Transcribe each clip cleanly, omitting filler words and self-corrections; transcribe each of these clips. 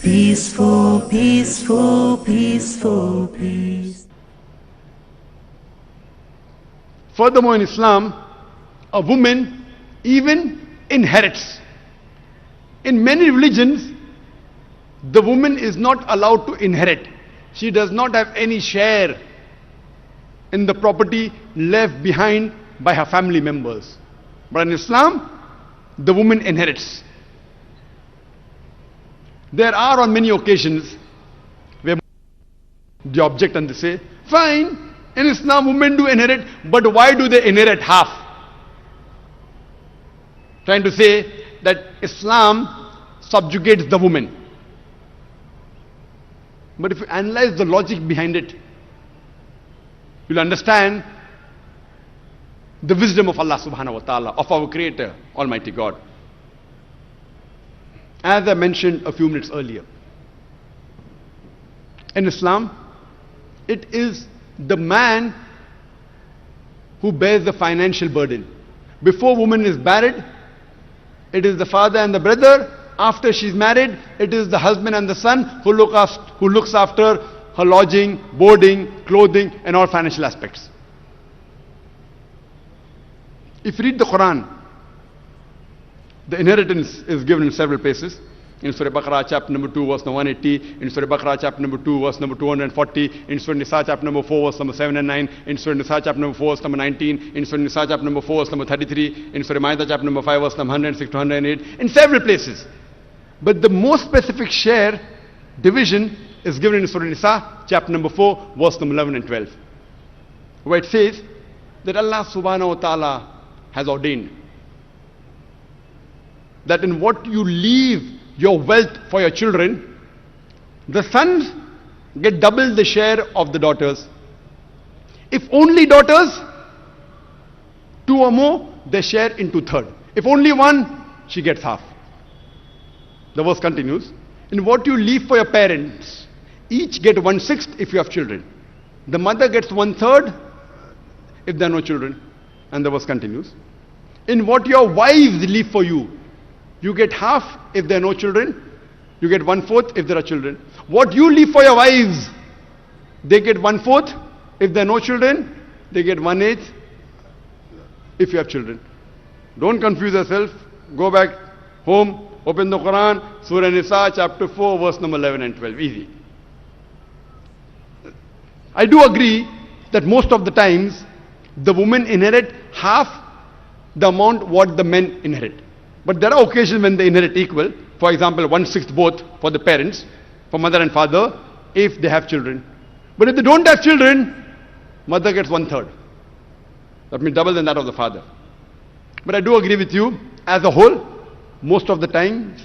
Peaceful, peaceful, peaceful, peace. Furthermore, in Islam, a woman even inherits. In many religions, the woman is not allowed to inherit. She does not have any share in the property left behind by her family members. But in Islam, the woman inherits. There are on many occasions where they object and they say, fine, in Islam women do inherit, but why do they inherit half? Trying to say that Islam subjugates the woman. But if you analyze the logic behind it, you'll understand the wisdom of Allah subhanahu wa ta'ala, of our Creator, Almighty God. As I mentioned a few minutes earlier, in Islam, it is the man who bears the financial burden. Before woman is married, it is the father and the brother. After she's married, it is the husband and the son who looks after her lodging, boarding, clothing, and all financial aspects. If you read the Qur'an, the inheritance is given in several places. In Surah Baqarah chapter number 2 verse number 180, in Surah Baqarah chapter number 2 verse number 240, in Surah Nisa chapter number 4 verse number 7 and 9, in Surah Nisa chapter number 4 verse number 19, in Surah Nisa chapter number 4 verse number 33, in Surah Ma'idah chapter number 5 verse number 106 to 108, in several places. But the most specific share division is given in Surah Nisa chapter number 4 verse number 11 and 12, where it says that Allah subhanahu wa ta'ala has ordained that in what you leave your wealth for your children, the sons get double the share of the daughters. If only daughters, 2 or more, they share into third. If only one, she gets half. The verse continues, in what you leave for your parents, each get 1/6 if you have children. The mother gets 1/3 if there are no children. And the verse continues, in what your wives leave for you, you get half if there are no children. You get 1/4 if there are children. What you leave for your wives, they get 1/4 if there are no children. They get 1/8 if you have children. Don't confuse yourself. Go back home, open the Quran, Surah Nisa chapter 4 verse number 11 and 12. Easy. I do agree that most of the times the women inherit half the amount what the men inherit. But there are occasions when they inherit equal. For example, 1/6 both for the parents, for mother and father, if they have children. But if they don't have children, mother gets 1/3. That means double than that of the father. But I do agree with you, as a whole, most of the time,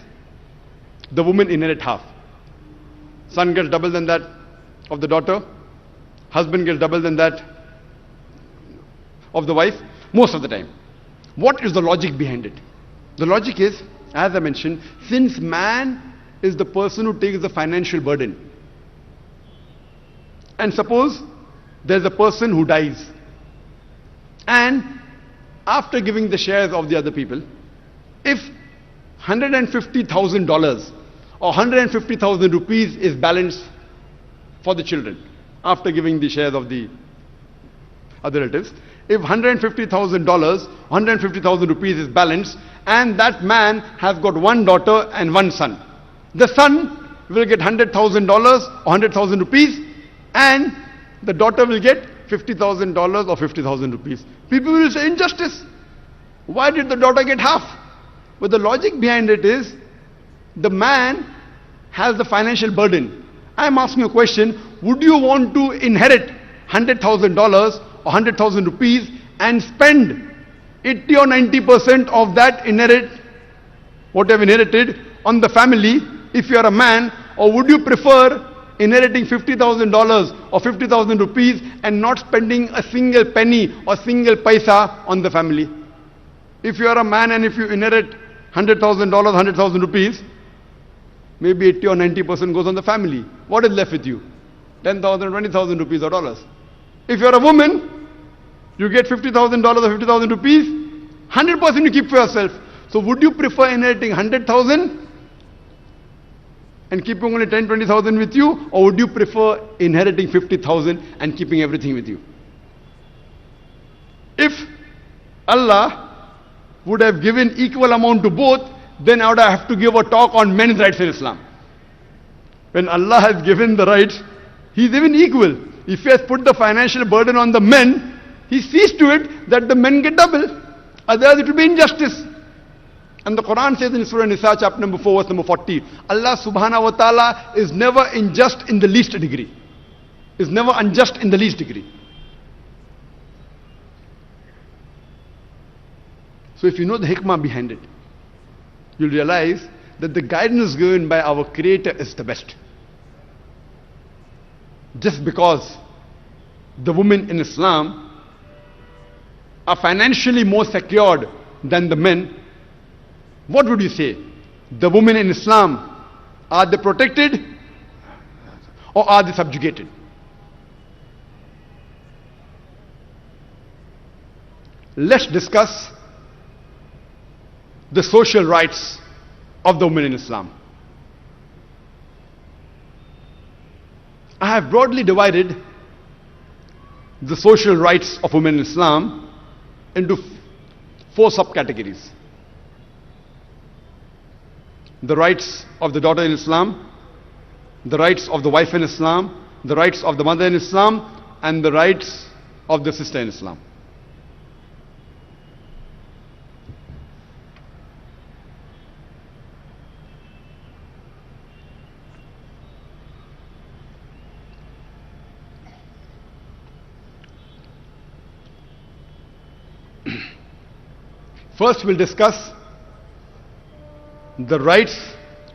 the woman inherit half. Son gets double than that of the daughter. Husband gets double than that of the wife, most of the time. What is the logic behind it? The logic is, as I mentioned, since man is the person who takes the financial burden, and suppose there's a person who dies, and after giving the shares of the other people, if $150,000 or 150,000 rupees is balanced for the children, after giving the shares of the other relatives, if $150,000, 150,000 rupees is balanced, and that man has got one daughter and one son, the son will get $100,000 or 100,000 rupees, and the daughter will get $50,000 or 50,000 rupees. People will say injustice. Why did the daughter get half? But the logic behind it is, the man has the financial burden. I am asking a question, would you want to inherit $100,000 or 100,000 rupees and spend 80 or 90% of that what you have inherited on the family if you are a man? Or would you prefer inheriting $50,000 or 50,000 rupees and not spending a single penny or single paisa on the family? If you are a man and if you inherit $100,000, 100,000 rupees, maybe 80 or 90% goes on the family. What is left with you? 10,000, 20,000 rupees or dollars. If you are a woman, you get $50,000 or 50,000 rupees, 100% you keep for yourself. So would you prefer inheriting 100,000 and keeping only 10, 20,000 with you, or would you prefer inheriting 50,000 and keeping everything with you? If Allah would have given equal amount to both, then I would have to give a talk on men's rights in Islam. When Allah has given the rights, He is even equal. If He has put the financial burden on the men, He sees to it that the men get double. Otherwise it will be injustice. And the Qur'an says in Surah Nisa chapter number 4 verse number 40, Allah subhanahu wa ta'ala is never unjust in the least degree. Is never unjust in the least degree. So if you know the hikmah behind it, you'll realize that the guidance given by our Creator is the best. Just because the women in Islam are financially more secured than the men, what would you say? The women in Islam, are they protected or are they subjugated? Let's discuss the social rights of the women in Islam. I have broadly divided the social rights of women in Islam into 4 subcategories. The rights of the daughter in Islam, the rights of the wife in Islam, the rights of the mother in Islam, and the rights of the sister in Islam. First we'll discuss the rights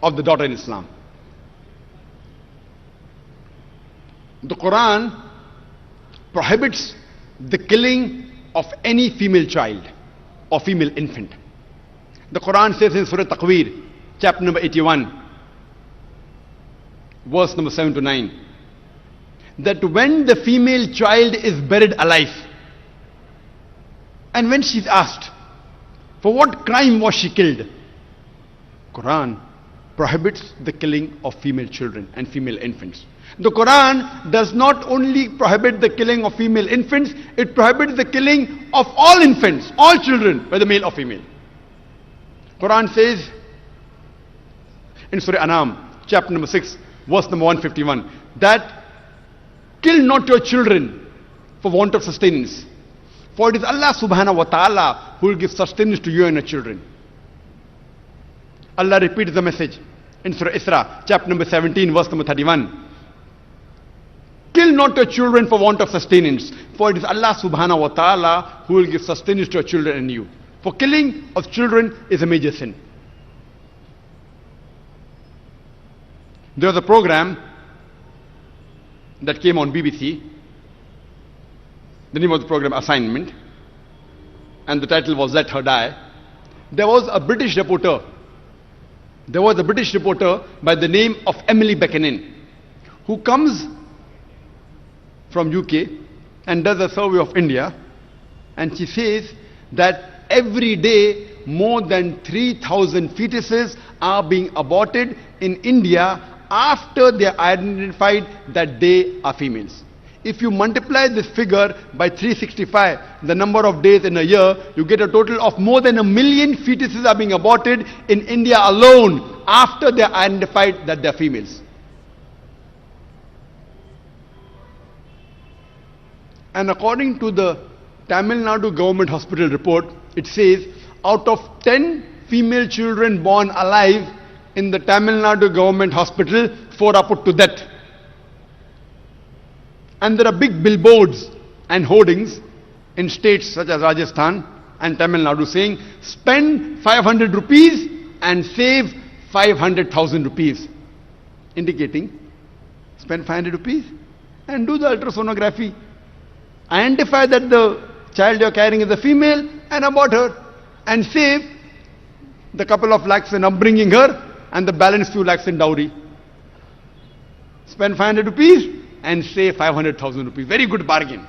of the daughter in Islam. The Quran prohibits the killing of any female child or female infant. The Quran says in Surah Takwir, chapter number 81, verse number 7 to 9, that when the female child is buried alive, and when she is asked, for what crime was she killed? Quran prohibits the killing of female children and female infants. The Quran does not only prohibit the killing of female infants, it prohibits the killing of all infants, all children, whether male or female. Quran says in Surah Anam, chapter number 6, verse number 151, that kill not your children for want of sustenance. For it is Allah subhanahu wa ta'ala who will give sustenance to you and your children. Allah repeats the message in Surah Isra, chapter number 17, verse number 31. Kill not your children for want of sustenance. For it is Allah subhanahu wa ta'ala who will give sustenance to your children and you. For killing of children is a major sin. There was a program that came on BBC. The name of the program, Assignment, and the title was Let Her Die. There was a British reporter by the name of Emily Beckenin, who comes from UK and does a survey of India, and she says that every day more than 3,000 fetuses are being aborted in India after they are identified that they are females. If you multiply this figure by 365, the number of days in a year, you get a total of more than 1 million fetuses are being aborted in India alone after they are identified that they are females. And according to the Tamil Nadu government hospital report, it says out of 10 female children born alive in the Tamil Nadu government hospital, 4 are put to death. And there are big billboards and hoardings in states such as Rajasthan and Tamil Nadu saying, spend 500 rupees and save 500,000 rupees. Indicating, spend 500 rupees and do the ultrasonography. Identify that the child you're carrying is a female and abort her and save the couple of lakhs in upbringing her and the balance few lakhs in dowry. Spend 500 rupees and save 500,000 rupees. Very good bargain.